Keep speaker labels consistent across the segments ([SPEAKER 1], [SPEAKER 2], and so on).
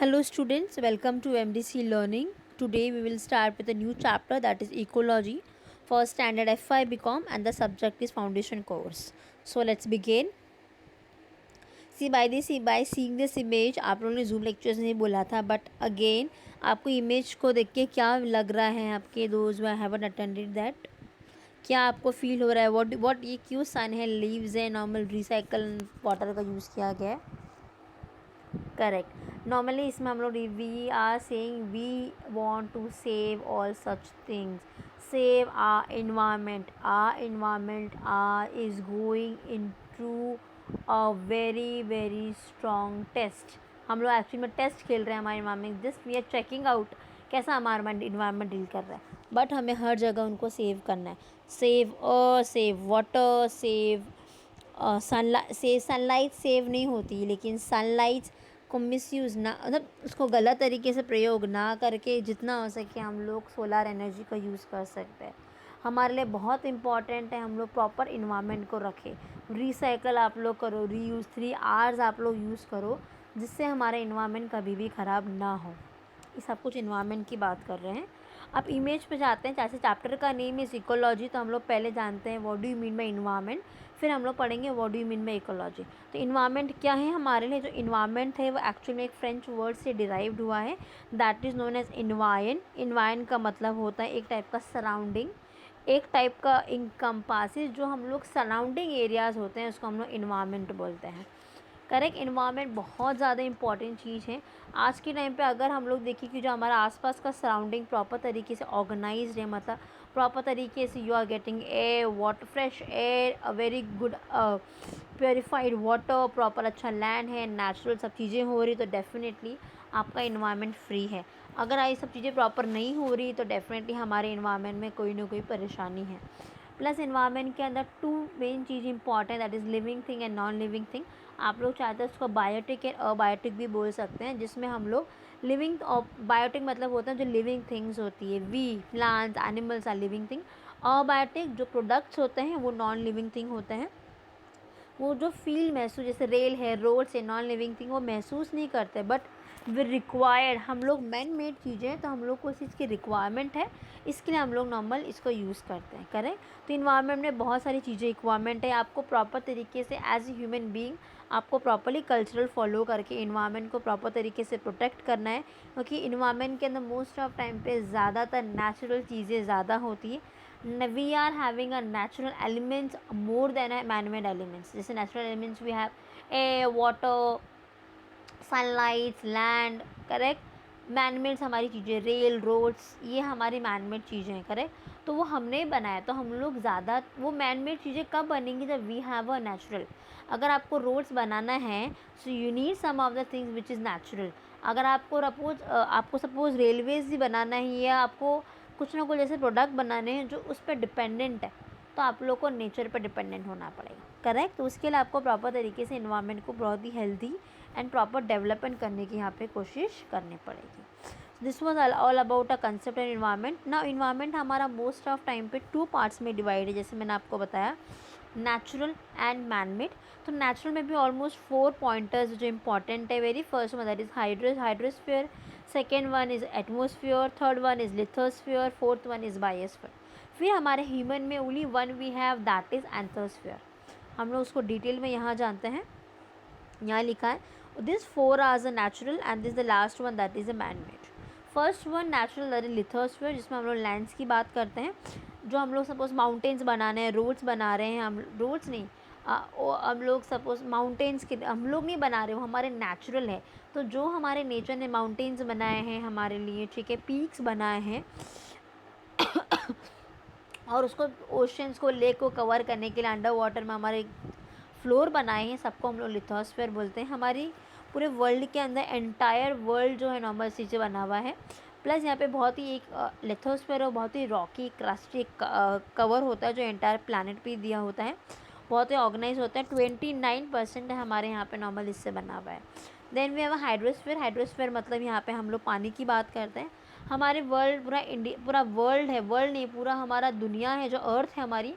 [SPEAKER 1] Hello students, welcome to MDC Learning. Today we will start with a new chapter, that is ecology, for standard F5 BCom, and the subject is foundation course. So let's begin. by seeing this image, आप लोगों ने zoom lectures नहीं बोला था, but again आपको image को देख के क्या लग रहा है आपके दोस्त who haven't attended that, क्या आपको फील हो रहा है? व्हाट ये क्यों सन है, लीव्स है, नॉर्मल रिसाइकल वाटर का यूज़ किया गया है? करेक्ट. नॉर्मली इसमें हम लोग we are saying we want to save all such things, save our environment is going into a very very strong test. हम लोग एक्चुअली में टेस्ट खेल रहे हैं हमारे environment, just we are checking out कैसा हमारा इन्वायरमेंट डील कर रहा है. बट हमें हर जगह उनको सेव करना है. Save water, save sunlight save नहीं होती, लेकिन सनलाइट को मिसयूज़ ना, मतलब उसको गलत तरीके से प्रयोग ना करके जितना हो सके हम लोग सोलर एनर्जी का यूज़ कर सकते हैं. हमारे लिए बहुत इम्पॉर्टेंट है हम लोग प्रॉपर इन्वायरमेंट को रखें. रिसाइकल आप लोग करो, रीयूज़ 3 आवर्स आप लोग यूज़ करो, जिससे हमारा इन्वायरमेंट कभी भी ख़राब ना हो. ये सब कुछ इन्वायरमेंट की बात कर रहे हैं. अब इमेज पे जाते हैं. जैसे चैप्टर का नेम इज़ इकोलॉजी, तो हम लोग पहले जानते हैं what do you mean by environment, फिर हम लोग पढ़ेंगे what do you mean by ecology. तो इन्वायरमेंट क्या है हमारे लिए? जो इन्वायरमेंट है वो एक्चुअली में एक फ्रेंच वर्ड से डिराइव्ड हुआ है, दैट इज़ नोन एज इन्वायन. इन्वायन का मतलब होता है एक टाइप का सराउंडिंग, एक टाइप का इनकम्पासिस. जो हम लोग सराउंडिंग एरियाज़ होते हैं उसको हम लोग इन्वायरमेंट बोलते हैं. करेक्ट. इन्वायरमेंट बहुत ज़्यादा इंपॉर्टेंट चीज़ है आज के टाइम पे. अगर हम लोग देखें कि जो हमारा आसपास का सराउंडिंग प्रॉपर तरीके से ऑर्गेनाइज्ड है, मतलब प्रॉपर तरीके से you are getting air, water, fresh air, a very good purified water, proper अच्छा लैंड है, नेचुरल सब चीज़ें हो रही, तो डेफिनेटली आपका इन्वायरमेंट फ्री है. अगर ये सब चीज़ें प्रॉपर नहीं हो रही तो डेफिनेटली हमारे इन्वायरमेंट में कोई ना कोई परेशानी है. प्लस इन्वायरमेंट के अंदर 2 main cheese important, that is living thing and non living thing. आप लोग चाहते हैं उसको बायोटिक एंड अबायोटिक भी बोल सकते हैं, जिसमें हम लोग लिविंग और बायोटिक मतलब होता है जो लिविंग थिंग्स होती है, we plants animals are living thing. Abiotic जो प्रोडक्ट्स होते हैं वो नॉन लिविंग थिंग होते हैं. वो जो फील महसूस, जैसे रेल है, रोड्स है, नॉन लिविंग थिंग, वो महसूस नहीं करते, बट वे रिक्वायर्ड. हम लोग मैन मेड चीज़ें हैं तो हम लोग को इस चीज़ की रिक्वायरमेंट है, इसके लिए हम लोग नॉर्मल इसको यूज़ करते हैं. करेक्ट. तो इन्वायरमेंट में बहुत सारी चीज़ें रिक्वायरमेंट है. आपको प्रॉपर तरीके से एज ए ह्यूमन बीइंग आपको प्रॉपरली कल्चरल फॉलो करके इन्वायरमेंट को प्रॉपर तरीके से प्रोटेक्ट करना है, क्योंकि इन्वायरमेंट के अंदर मोस्ट ऑफ टाइम पे ज़्यादातर नेचुरल चीज़ें ज़्यादा होती है. we are having a natural elements more than a man-made elements. जैसे natural elements we have air, water, sunlight, land. Correct. Manmade हमारी चीज़ें, रेल, रोड्स, ये हमारी मैनमेड चीज़ें हैं. करेक्ट. तो वो हमने बनाया, तो हम लोग ज़्यादा वो मैनमेड चीज़ें कब बनेंगी? जब वी हैव अ नेचुरल. अगर आपको रोड्स बनाना है so you need some of the things which is natural. अगर आपको सपोज रेलवेज़ ही बनाना है, या आपको कुछ ना कुछ ऐसे प्रोडक्ट बनाने हैं जो उस पर डिपेंडेंट है, तो आप लोग को नेचर पर डिपेंडेंट होना पड़ेगा. करेक्ट. तो उसके लिए आपको प्रॉपर तरीके से इन्वायरमेंट को बहुत ही हेल्दी एंड प्रॉपर डेवलपमेंट करने की यहाँ पे कोशिश करनी पड़ेगी. This was all about a concept and environment. ना इन्वायरमेंट हमारा मोस्ट ऑफ टाइम पे 2 पार्ट्स में डिवाइड है, जैसे मैंने आपको बताया, नेचुरल एंड मैनमेड. तो नेचुरल में भी ऑलमोस्ट 4 पॉइंटर्स जो इंपॉर्टेंट है. Very first one that is hydrosphere, second one is atmosphere, third one is lithosphere, fourth one is biosphere. फिर हमारे ह्यूमन में only one we have, that is anthroposphere. हम लोग उसको डिटेल में यहाँ जानते हैं. यहाँ लिखा है this 4 are natural and this the last one that is a man made. First one natural that is lithosphere, जिसमें हम लोग लैंड्स की बात करते हैं. जो हम लोग सपोज माउंटेन्स बनाने हैं, रोड्स बना रहे हैं, हम रोड्स नहीं, हम लोग सपोज माउंटेन्स के हम लोग नहीं बना रहे, वो हमारे नेचुरल है. तो जो हमारे नेचर ने माउंटेन्स बनाए हैं हमारे लिए, ठीक है, पीक्स बनाए हैं और उसको ओशंस को, लेक को कवर करने के लिए अंडर वाटर में हमारे फ्लोर बनाए हैं, सबको हम लोग लिथोस्फीयर बोलते हैं. हमारी पूरे वर्ल्ड के अंदर एंटायर वर्ल्ड जो है नॉर्मल चीज़ें बना हुआ है. प्लस यहाँ पे बहुत ही एक लिथोस्फीयर और बहुत ही रॉकी क्रस्टी कवर होता है जो एंटायर प्लानट पे दिया होता है, बहुत ही ऑर्गेनाइज होता है. 29% है हमारे यहाँ पे नॉर्मल इससे बना हुआ है. Then we have hydrosphere. Hydrosphere मतलब यहाँ पे हम लोग पानी की बात करते हैं. हमारे वर्ल्ड पूरा इंडिया, पूरा वर्ल्ड है, वर्ल्ड नहीं पूरा हमारा दुनिया है, जो अर्थ है हमारी,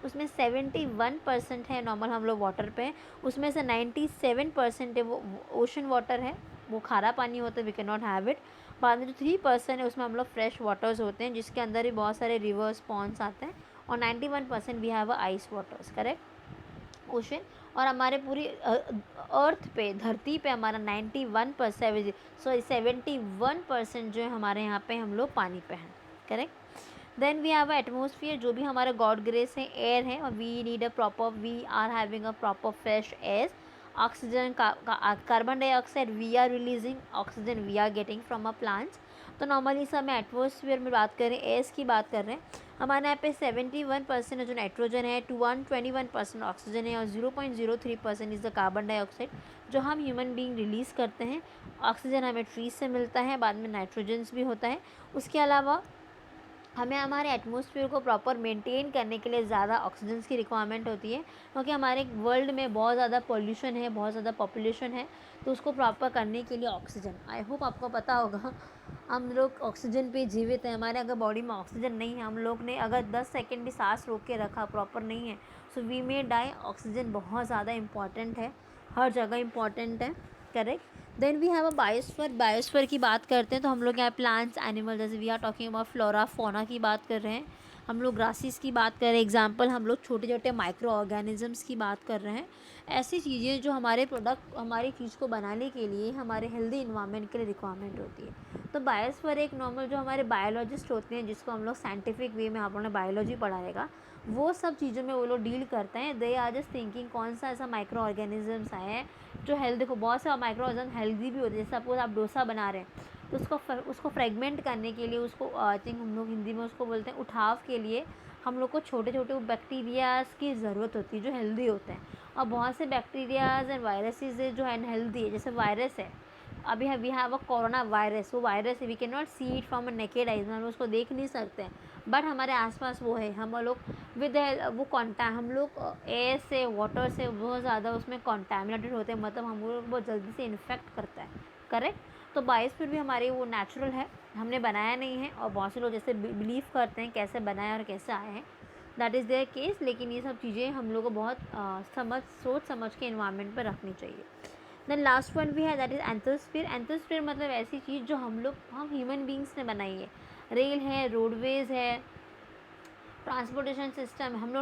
[SPEAKER 1] उसमें 71% है नॉर्मल हम लोग वाटर पे हैं. उसमें से 97% है वो ओशन वाटर है. वो खारा पानी होता है, we can not have it. बाद में जो 3% है उसमें हम लोग फ्रेश वाटर्स होते हैं, जिसके अंदर भी बहुत सारे रिवर्स, पॉन्ड्स आते हैं, और 91% we have ice waters, correct, ocean. और हमारे पूरी अर्थ पे, धरती पे हमारा 91%, सॉरी 71% जो है हमारे यहाँ पे हम लोग पानी पे हैं, correct. Then we have atmosphere, जो भी हमारा गॉड ग्रेस है, एयर है, और we need a proper, we are having a proper fresh air. Oxygen, carbon dioxide we are releasing, oxygen we are getting from a plants. तो normally सब में atmosphere में बात करें, एयर्स की बात कर रहे हैं, हमारे यहाँ पे 71% जो नाइट्रोजन है, 121% ऑक्सीजन है, और 0.03% इज़ द कार्बन डाइऑक्साइड, जो हम ह्यूमन बीइंग रिलीज़ करते हैं। ऑक्सीजन हमें ट्रीज से मिलता है, बाद में नाइट्रोजन्स भी होता है। उसके अलावा हमें हमारे एटमॉस्फेयर को प्रॉपर मेंटेन करने के लिए ज़्यादा ऑक्सीजन की रिक्वायरमेंट होती है, क्योंकि हमारे वर्ल्ड में बहुत ज़्यादा पॉल्यूशन है, बहुत ज़्यादा पॉपुलेशन है, तो उसको प्रॉपर करने के लिए ऑक्सीजन, आई होप आपको पता होगा हम लोग ऑक्सीजन पे जीवित हैं। हमारे अगर बॉडी में ऑक्सीजन नहीं है, हम लोग ने अगर 10 सेकेंड भी सांस रोक के रखा, प्रॉपर नहीं है, so we may die. Oxygen बहुत ज़्यादा इंपॉर्टेंट है, हर जगह इंपॉर्टेंट है, correct. Then we have a biosphere. Biosphere की बात करते हैं तो हम लोग यहाँ प्लांट्स, एनिमल, जैसे we are talking about flora fauna की बात कर रहे हैं, हम लोग ग्रासेस की बात कर रहे हैं, एग्जांपल हम लोग छोटे छोटे माइक्रो ऑर्गेनिजम्स की बात कर रहे हैं। ऐसी चीज़ें जो हमारे प्रोडक्ट, हमारी चीज़ को बनाने के लिए, हमारे हेल्दी इन्वायरमेंट के लिए रिक्वायरमेंट होती है। तो बायोस्फीयर एक नॉर्मल, जो हमारे बायोलॉजिस्ट होते हैं, जिसको हम लोग साइंटिफिक वे में, आप लोगों ने बायोलॉजी पढ़ाएगा, वो सब चीज़ों में वो लोग डील करते हैं। दे आर जस्ट थिंकिंग कौन सा ऐसा माइक्रो ऑर्गेनिजम्स आए हैं जो हेल्थ, देखो बहुत से माइक्रो ऑर्गेनिज्म हेल्दी भी होते हैं। जैसे सपोज आप डोसा बना रहे हैं, तो उसको फ्रेगमेंट करने के लिए, उसको आई थिंक हम लोग हिंदी में उसको बोलते हैं उठाव के लिए, हम लोग को छोटे छोटे बैक्टीरियाज़ की ज़रूरत होती है जो हेल्दी होते हैं। और बहुत से बैक्टीरियाज़ एंड वायरसेस जो अनहेल्दी है, जैसे वायरस है, अभी we have a corona virus, वो वायरस है, we can not see it from a naked eyes, हम उसको देख नहीं सकते हैं, बट हमारे आसपास वो है। हम लोग विद वो हम लोग एयर से, वाटर से बहुत ज़्यादा उसमें कॉन्टामिनेटेड होते हैं, मतलब हम लोग बहुत जल्दी से इन्फेक्ट करता है, करेक्ट। तो बायोस्फीयर भी हमारे वो नेचुरल है, हमने बनाया नहीं है, और बहुत से लोग जैसे बिलीव करते हैं कैसे बनाया और कैसे आए हैं, दैट इज़ देयर केस। लेकिन ये सब चीज़ें हम लोग को बहुत सोच समझ के इन्वायरमेंट पर रखनी चाहिए। देन लास्ट वन भी है, दैट इज़ एंथोस्फीयर। एंथोस्फीयर मतलब ऐसी चीज़ जो हम ह्यूमन बींग्स ने बनाई है। रेल है, रोडवेज़ है, ट्रांसपोर्टेशन सिस्टम, हम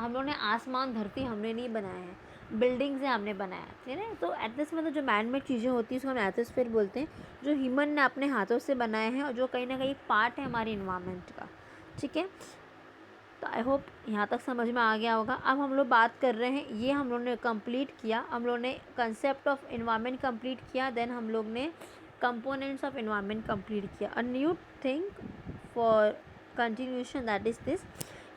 [SPEAKER 1] लोग ने आसमान धरती हमने नहीं बनाया है, बिल्डिंग्स हैं हमने बनाया, ठीक है। तो एथोस्फीयर मतलब जो मैन मेड चीज़ें होती हैं उसको हम एथोस्फीयर बोलते हैं, जो ह्यूमन ने अपने हाथों से बनाए हैं, और जो कहीं ना कहीं पार्ट है हमारी इन्वायरमेंट का, ठीक है। तो आई होप यहाँ तक समझ में आ गया होगा। अब हम लोग बात कर रहे हैं, ये हम लोग ने कंप्लीट किया, हम लोग ने कंसेप्ट ऑफ इन्वायरमेंट कंप्लीट किया, देन हम लोग ने कंपोनेंट्स ऑफ इन्वायरमेंट कंप्लीट किया। A new thing for continuation, that is this.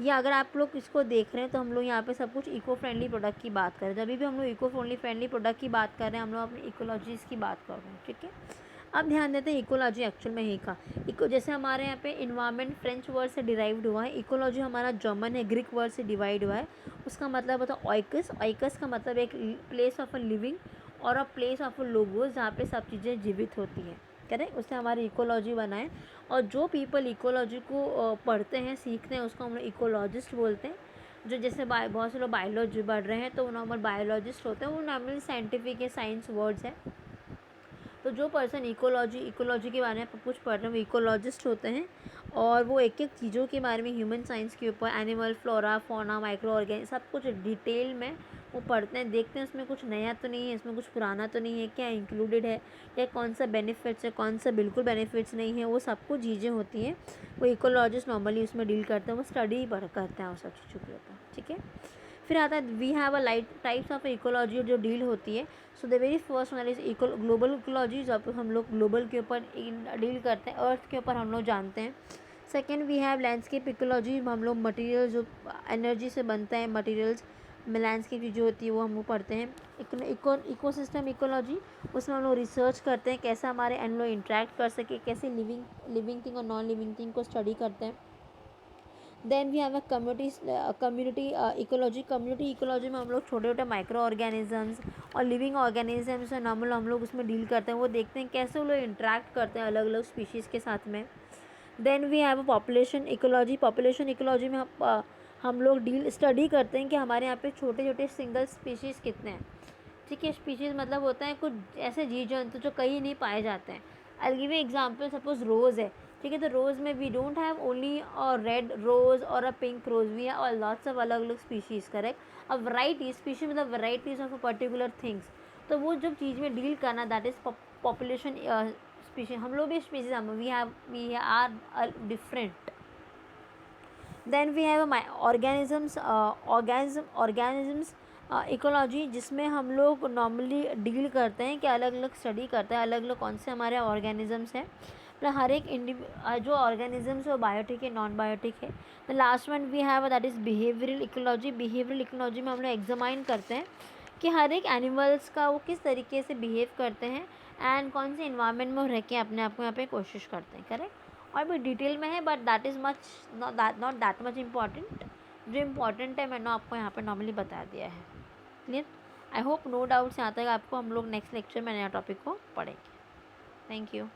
[SPEAKER 1] ये अगर आप लोग इसको देख रहे हैं तो हम लोग यहाँ पे सब कुछ इको फ्रेंडली प्रोडक्ट की बात कर रहे हैं। जब भी हम लोग इको फ्रेंडली प्रोडक्ट की बात कर रहे हैं, हम लोग अपनी इकोलॉजीज़ की बात कर रहे हैं, ठीक है। अब ध्यान देते हैं इकोलॉजी एक्चुअल में है का जैसे हमारे यहाँ पे इन्वायरमेंट फ्रेंच वर्ड से डिराइव्ड हुआ है, इकोलॉजी हमारा जर्मन है, ग्रीक वर्ड से डिवाइड हुआ है। उसका मतलब होता है ऑइकस। ऑइकस का मतलब एक प्लेस ऑफ अ लिविंग और a place of a logos, जहाँ पे सब चीज़ें जीवित होती हैं, करेक्ट। उससे हमारी इकोलॉजी बनाए, और जो पीपल इकोलॉजी को पढ़ते हैं, सीखते हैं, उसको हम लोग इकोलॉजिस्ट बोलते हैं। जो जैसे बहुत से लोग बायोलॉजी पढ़ रहे हैं तो वो नॉर्मल बायोलॉजिस्ट होते हैं, वो नॉर्मली साइंटिफिक या साइंस वर्ड्स है। तो जो पर्सन इकोलॉजी के बारे में कुछ पढ़ रहे हैं वो इकोलॉजिस्ट होते हैं, और वो एक एक चीज़ों के बारे में, ह्यूमन साइंस के ऊपर, animal, flora, fauna, micro organism, सब कुछ डिटेल में वो पढ़ते हैं, देखते हैं उसमें कुछ नया तो नहीं है, इसमें कुछ पुराना तो नहीं है, क्या इंक्लूडेड है, या कौन सा बेनिफिट्स है, कौन सा बिल्कुल बेनिफिट्स नहीं है, वो सब कुछ चीज़ें होती हैं, वो इकोलॉजिस्ट नॉर्मली उसमें डील करते हैं, वो स्टडी करते हैं उस सब चीज़ों के ऊपर, ठीक है। फिर आता है we have a light types of ecology जो डील होती है। So the very first one is global ecology, जब हम लोग ग्लोबल के ऊपर डील करते हैं, अर्थ के ऊपर हम लोग जानते हैं। Second we have landscape ecology, हम लोग मटेरियल जो एनर्जी से बनता है, मटेरियल्स में लैंडस्केप की जो होती है वो हम लोग पढ़ते हैं। इकोसिस्टम इकोलॉजी, उसमें हम लोग रिसर्च करते हैं कैसे हमारे एनिमल इंटरेक्ट कर सके, कैसे लिविंग थिंग और नॉन लिविंग थिंग को स्टडी करते हैं। Then we have a community ecology. Community ecology में हम लोग छोटे छोटे माइक्रो ऑर्गेनिजम्स और लिविंग ऑर्गेनिजम्स नॉर्मल हम लोग उसमें डील करते हैं, वो देखते हैं कैसे वो लोग इंटरेक्ट करते हैं अलग अलग स्पीशीज़ के साथ में। Then we have a population ecology. Population ecology में हम लोग स्टडी करते हैं कि हमारे यहाँ पे छोटे छोटे सिंगल स्पीशीज़ कितने हैं, ठीक है। स्पीशीज़ मतलब होता है कुछ ऐसे जीव जंतु जो कहीं नहीं पाए जाते हैं। I give you example, suppose rose है, ठीक है, तो रोज़ में we don't have only a red rose और a pink rose, we have lots of अलग अलग स्पीशीज़, करेक्ट। अब वैरायटी स्पीशीज मतलब varieties of a particular things. तो वो जब चीज़ में डील करना, दैट इज़ पॉपुलेशन स्पीशीज। हम लोग भी स्पीशीज, हम we are different. Then we have organisms ecology, जिसमें हम लोग नॉर्मली डील करते हैं कि अलग अलग स्टडी करते हैं अलग अलग कौन से हमारे ऑर्गेनिजम्स हैं, मतलब हर एक जो ऑर्गेनिजम्स है वो बायोटिक है नॉन बायोटिक है। The last one we have that is behavioural ecology. Behavioural ecology में हम लोग एग्जामाइन करते हैं कि हर एक एनिमल्स का वो किस तरीके से बिहेव करते हैं एंड कौन से इन्वायरमेंट में रह के अपने आप को यहाँ पे कोशिश करते हैं, करेक्ट। और भी डिटेल में है, but that is much not that much important. जो इम्पॉर्टेंट है मैंने आपको यहाँ पे नॉर्मली बता दिया है। Clear? I hope no doubts यहाँ तक आपको। हम लोग नेक्स्ट लेक्चर में नया टॉपिक को पढ़ेंगे। Thank you.